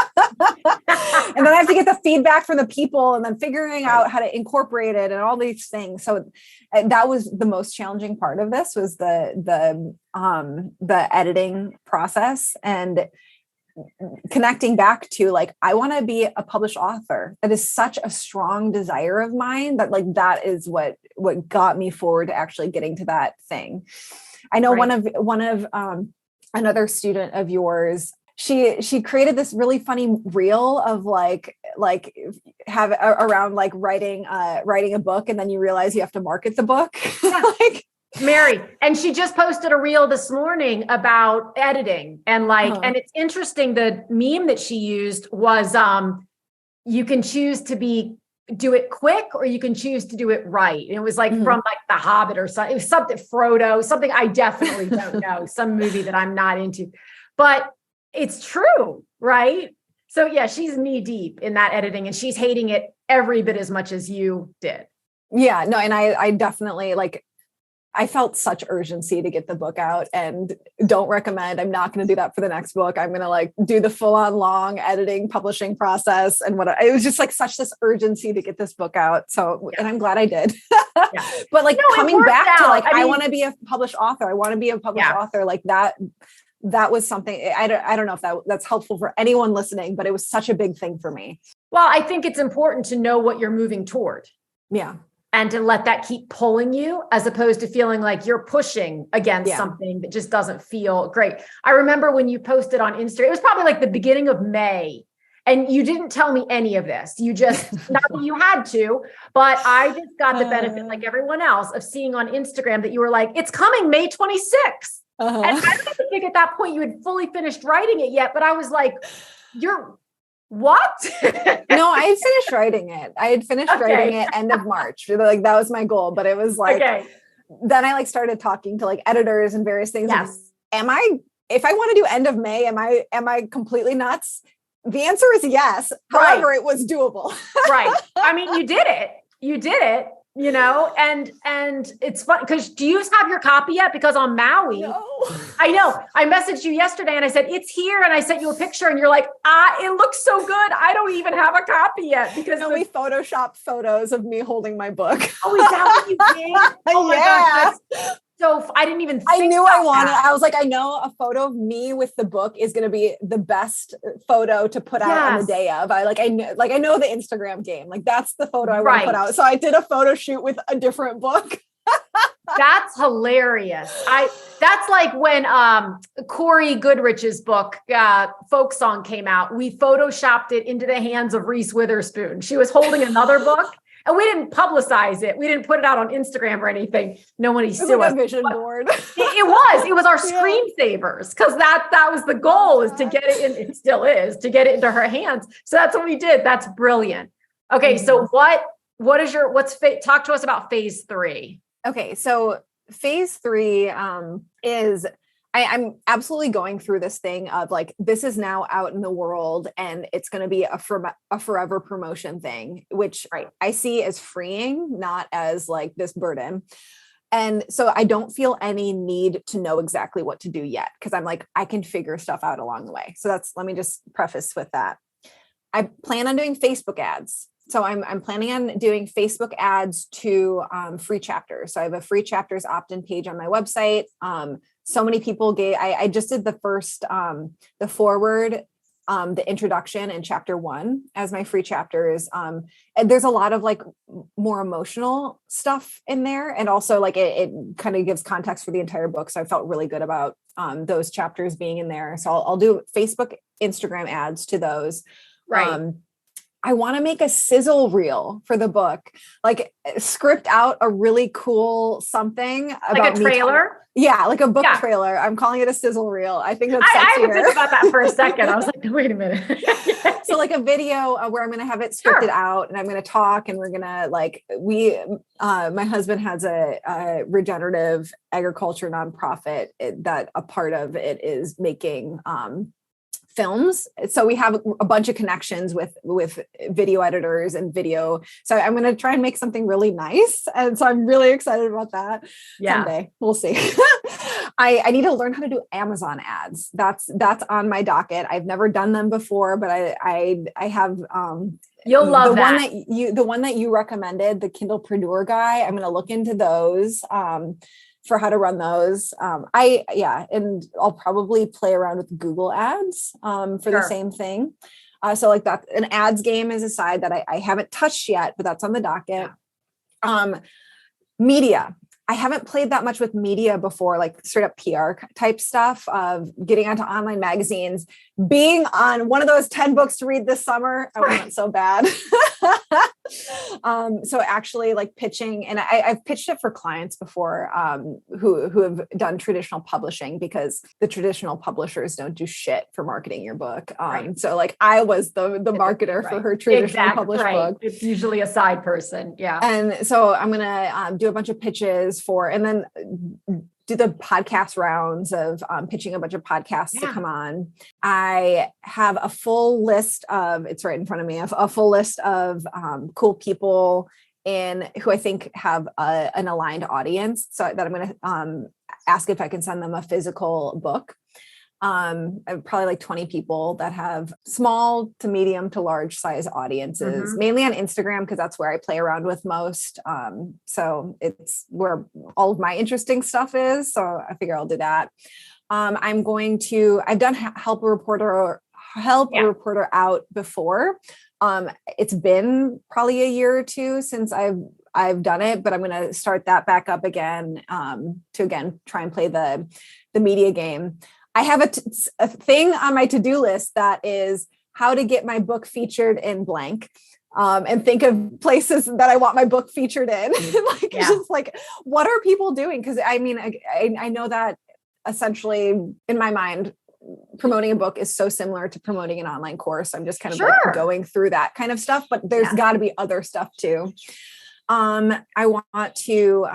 And then I have to get the feedback from the people and then figuring out how to incorporate it and all these things. So that was the most challenging part of this was the editing process and connecting back to like, I want to be a published author. That is such a strong desire of mine that like, that is what got me forward to actually getting to that thing. I know one of another student of yours, she created this really funny reel of like have around like writing a book, and then you realize you have to market the book. Yeah. Mary, and she just posted a reel this morning about editing and like, and it's interesting. The meme that she used was, you can choose to do it quick, or you can choose to do it right. And it was like from like The Hobbit or something. It was something Frodo, something I definitely don't know, some movie that I'm not into, but it's true, right? So yeah, she's knee deep in that editing, and she's hating it every bit as much as you did. Yeah, no, and I definitely like. I felt such urgency to get the book out, and don't recommend. I'm not going to do that for the next book. I'm going to like do the full on long editing, publishing process. And it was just like such this urgency to get this book out. So, and I'm glad I did, but like coming back to like, I want to be a published author. I want to be a published author like that. That was something I don't know if that's helpful for anyone listening, but it was such a big thing for me. Well, I think it's important to know what you're moving toward. Yeah. And to let that keep pulling you, as opposed to feeling like you're pushing against something that just doesn't feel great. I remember when you posted on Instagram, it was probably like the beginning of May, and you didn't tell me any of this. You just, not that you had to, but I just got the benefit, like everyone else, of seeing on Instagram that you were like, it's coming May 26th. Uh-huh. And I don't even think at that point you had fully finished writing it yet, but I was like, you're what? No, I had finished writing it. I had finished writing it end of March. Like that was my goal, but it was like, then I like started talking to like editors and various things. Yes. Like, if I want to do end of May, am I completely nuts? The answer is yes. However, it was doable. Right. I mean, you did it, you know, and it's fun because do you have your copy yet? Because on Maui, No. I know I messaged you yesterday and I said, it's here. And I sent you a picture and you're like, it looks so good. I don't even have a copy yet because we photoshopped photos of me holding my book. Oh, is that what you did? Oh my gosh. So I didn't even think I knew I wanted, that. I was like, I know a photo of me with the book is going to be the best photo to put out on the day of. I know the Instagram game. Like that's the photo I want to put out. So I did a photo shoot with a different book. That's hilarious. That's like when Corey Goodrich's book, Folk Song came out. We photoshopped it into the hands of Reese Witherspoon. She was holding another book. And we didn't publicize it. We didn't put it out on Instagram or anything. No one It was like a vision board. It was our screensavers because that was the goal is to get it in. It still is to get it into her hands. So that's what we did. That's brilliant. Okay. So talk to us about phase 3. Okay. So phase 3 is I'm absolutely going through this thing of like, this is now out in the world and it's going to be a forever promotion thing, which I see as freeing, not as like this burden. And so I don't feel any need to know exactly what to do yet. Cause I'm like, I can figure stuff out along the way. So let me just preface with that. I plan on doing Facebook ads. So I'm planning on doing Facebook ads to free chapters. So I have a free chapters opt-in page on my website. So many people I just did the first, the foreword, the introduction and chapter 1 as my free chapters. And there's a lot of like more emotional stuff in there. And also like it kind of gives context for the entire book. So I felt really good about those chapters being in there. So I'll do Facebook, Instagram ads to those. Right. I want to make a sizzle reel for the book, like script out a really cool something about like a trailer. Like a book trailer. I'm calling it a sizzle reel. I think that's I sexier. had to think about that for a second. I was like, wait a minute. So like a video where I'm going to have it scripted out and I'm going to talk and we're going to my husband has a regenerative agriculture nonprofit that a part of it is making, films. So we have a bunch of connections with video editors and video. So I'm going to try and make something really nice. And so I'm really excited about that. Someday. We'll see. I need to learn how to do Amazon ads. That's on my docket. I've never done them before, but I have, you'll love the one that you recommended, the Kindlepreneur guy. I'm going to look into those. For how to run those. And I'll probably play around with Google ads for the same thing. So like that, an ads game is a side that I haven't touched yet, but that's on the docket. Media. I haven't played that much with media before, like straight up PR type stuff of getting onto online magazines, being on one of those 10 books to read this summer. I want it so bad. So actually like pitching, and I've pitched it for clients before who have done traditional publishing because the traditional publishers don't do shit for marketing your book. So like I was the marketer for her traditional published book. It's usually a side person. Yeah. And so I'm going to do a bunch of pitches and then do the podcast rounds of pitching a bunch of podcasts to come on. I have a full list it's right in front of me, a full list of cool people who I think have an aligned audience. So that I'm going to ask if I can send them a physical book. Probably like 20 people that have small to medium to large size audiences, mainly on Instagram, because that's where I play around with most. So it's where all of my interesting stuff is. So I figure I'll do that. I've done help a reporter out before. It's been probably a year or two since I've done it, but I'm going to start that back up again, to again, try and play the media game. I have a thing on my to-do list that is how to get my book featured in blank, and think of places that I want my book featured in. Just like, what are people doing? Because I mean, I know that essentially, in my mind, promoting a book is so similar to promoting an online course. I'm just kind of like going through that kind of stuff, but there's got to be other stuff too. I want to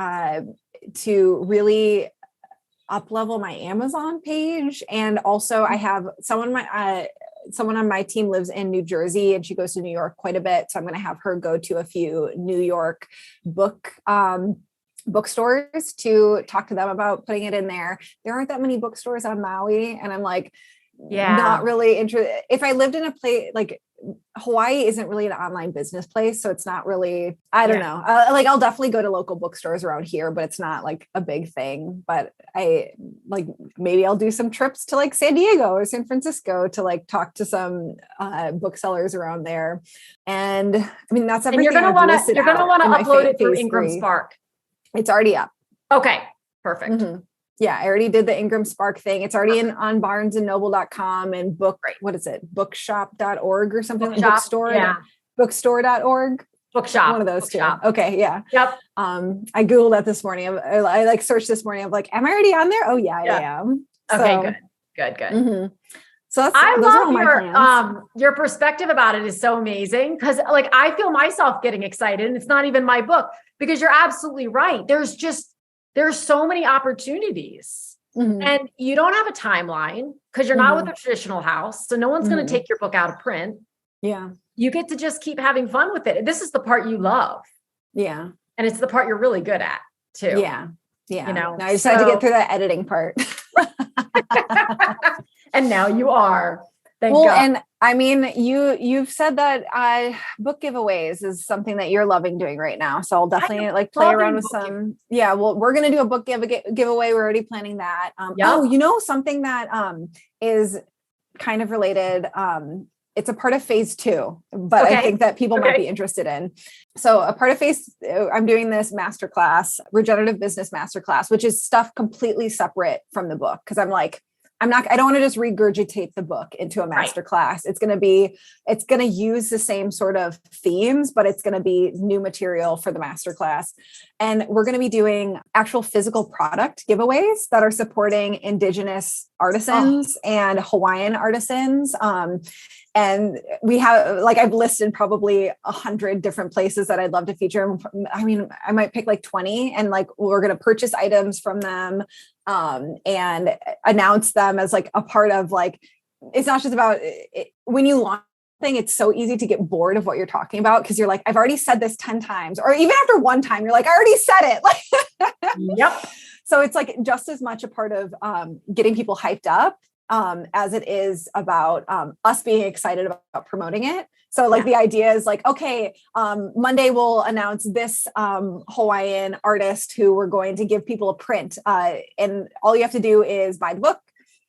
really up level my Amazon page. And also I have someone on my team lives in New Jersey and she goes to New York quite a bit. So I'm going to have her go to a few New York bookstores to talk to them about putting it in there. There aren't that many bookstores on Maui. And I'm like, not really interested. If I lived in a place like Hawaii isn't really an online business place. So it's not really, I don't know. Like I'll definitely go to local bookstores around here, but it's not like a big thing. But I like, maybe I'll do some trips to like San Diego or San Francisco to like talk to some booksellers around there. And I mean, that's everything. And you're going to want to upload it through Ingram Spark. It's already up. Okay. Perfect. Mm-hmm. Yeah, I already did the Ingram Spark thing. It's already on barnesandnoble.com and what is it? Bookshop.org or something like bookstore. Yeah. Bookstore.org. Bookshop. One of those Bookshop. two. Okay. Yeah. Yep. I Googled that this morning. I like searched this morning. I'm like, am I already on there? Oh yeah, I am. Okay, good. Mm-hmm. So I love your perspective about it is so amazing. Cause like, I feel myself getting excited and it's not even my book because you're absolutely right. There's so many opportunities and you don't have a timeline because you're not with a traditional house. So no one's going to take your book out of print. Yeah. You get to just keep having fun with it. This is the part you love. Yeah. And it's the part you're really good at too. Yeah. Yeah. You know, now I just had to get through that editing part. And now you are. Thank God. And I mean, you've said that book giveaways is something that you're loving doing right now. So I'll definitely like play around with some. Yeah, well, we're gonna do a book giveaway. We're already planning that. Oh, you know, something that is kind of related. It's a part of phase 2, but I think that people might be interested in. So a part of I'm doing this masterclass, regenerative business masterclass, which is stuff completely separate from the book. Cause I'm like, I don't want to just regurgitate the book into a masterclass. It's going to use the same sort of themes, but it's going to be new material for the masterclass. And we're going to be doing actual physical product giveaways that are supporting Indigenous artisans and Hawaiian artisans. And we have, like, I've listed probably 100 different places that I'd love to feature. I mean, I might pick like 20 and like, we're going to purchase items from them and announce them as like a part of like, it's not just about it. When you launch thing, it's so easy to get bored of what you're talking about. Cause you're like, I've already said this 10 times, or even after one time, you're like, I already said it. Like, yep. So it's like just as much a part of getting people hyped up as it is about us being excited about promoting it. So like the idea is like, okay, Monday we'll announce this Hawaiian artist who we're going to give people a print. And all you have to do is buy the book,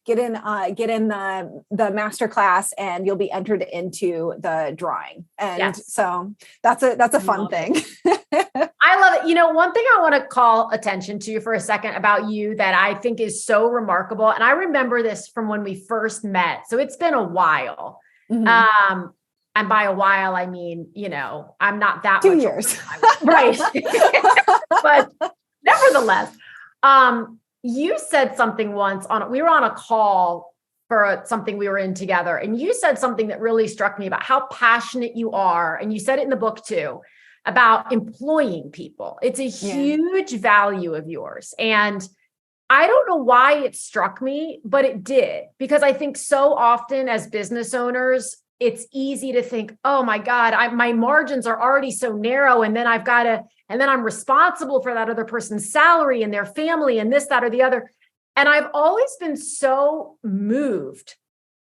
get in the masterclass, and you'll be entered into the drawing. And so that's a fun thing. I love it. You know, one thing I want to call attention to for a second about you that I think is so remarkable. And I remember this from when we first met. So it's been a while. Mm-hmm. And by a while, I mean, you know, I'm not that 2 much years. Right. But nevertheless, you said something once we were on a call for something we were in together. And you said something that really struck me about how passionate you are. And you said it in the book too, about employing people. It's a huge value of yours. And I don't know why it struck me, but it did, because I think so often as business owners, it's easy to think, oh my God, my margins are already so narrow. And then and then I'm responsible for that other person's salary and their family and this, that, or the other. And I've always been so moved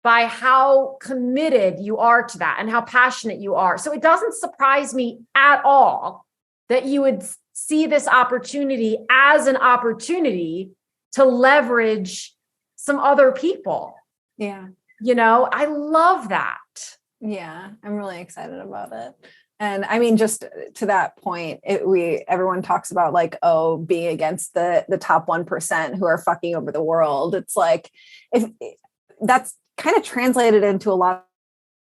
by how committed you are to that and how passionate you are. So it doesn't surprise me at all that you would see this opportunity as an opportunity to leverage some other people. Yeah. You know, I love that. Yeah, I'm really excited about it. And I mean, just to that point, everyone talks about like, oh, being against the top 1% who are fucking over the world. It's like, if that's kind of translated into a lot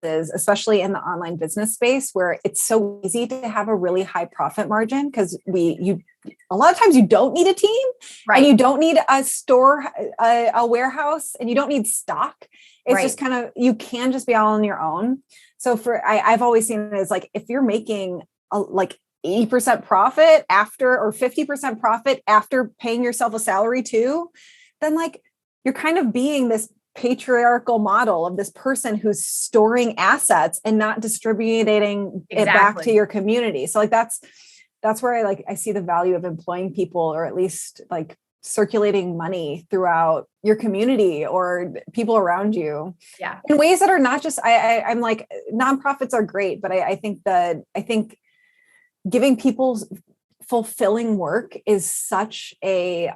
especially in the online business space, where it's so easy to have a really high profit margin because a lot of times you don't need a team, Right. and you don't need a store, a warehouse, and you don't need stock. It's just kind of, you can just be all on your own. So I've always seen it as like, if you're making like 80% profit after, or 50% profit after paying yourself a salary too, then like you're kind of being this patriarchal model of this person who's storing assets and not distributing it back to your community. So like that's where I see the value of employing people, or at least like circulating money throughout your community or people around you. Yeah. In ways that are not just, I'm like, nonprofits are great, but I think giving people fulfilling work is such a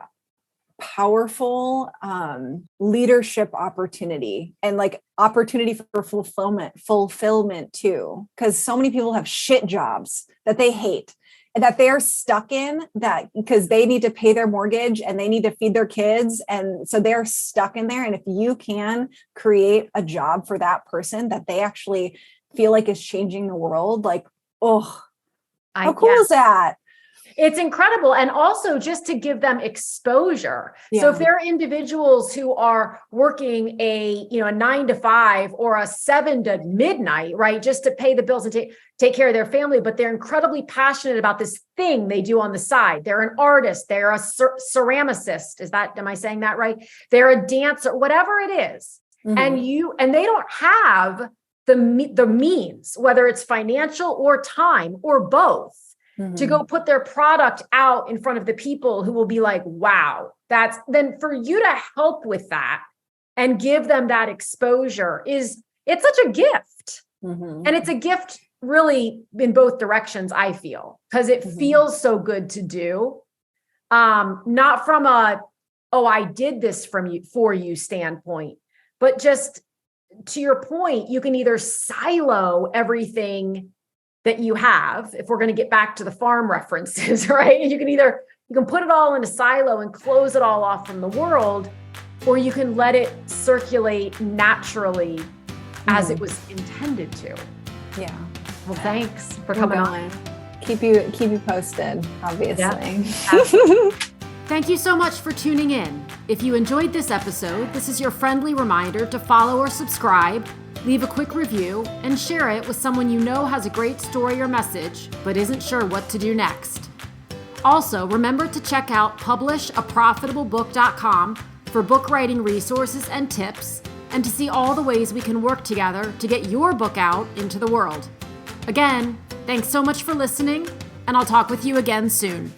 powerful leadership opportunity, and like opportunity for fulfillment too. Because so many people have shit jobs that they hate and that they're stuck in, that because they need to pay their mortgage and they need to feed their kids. And so they're stuck in there. And if you can create a job for that person that they actually feel like is changing the world, like, oh, how cool is that? It's incredible. And also just to give them exposure. Yeah. So if there are individuals who are working a 9 to 5 or a 7 to midnight, right, just to pay the bills and take care of their family, but they're incredibly passionate about this thing they do on the side. They're an artist. They're a ceramicist. Am I saying that right? They're a dancer, whatever it is. Mm-hmm. And they don't have the means, whether it's financial or time or both, to go put their product out in front of the people who will be like, wow, then for you to help with that and give them that exposure it's such a gift. And it's a gift really in both directions, I feel, because it feels so good to do. Not from I did this for you standpoint, but just to your point, you can either silo everything that you have, if we're going to get back to the farm references, right? You can put it all in a silo and close it all off from the world, or you can let it circulate naturally as it was intended to. Yeah. Well, thanks for coming on. Keep you posted, obviously. Yeah. Thank you so much for tuning in. If you enjoyed this episode, this is your friendly reminder to follow or subscribe, leave a quick review, and share it with someone you know has a great story or message, but isn't sure what to do next. Also, remember to check out publishaprofitablebook.com for book writing resources and tips, and to see all the ways we can work together to get your book out into the world. Again, thanks so much for listening, and I'll talk with you again soon.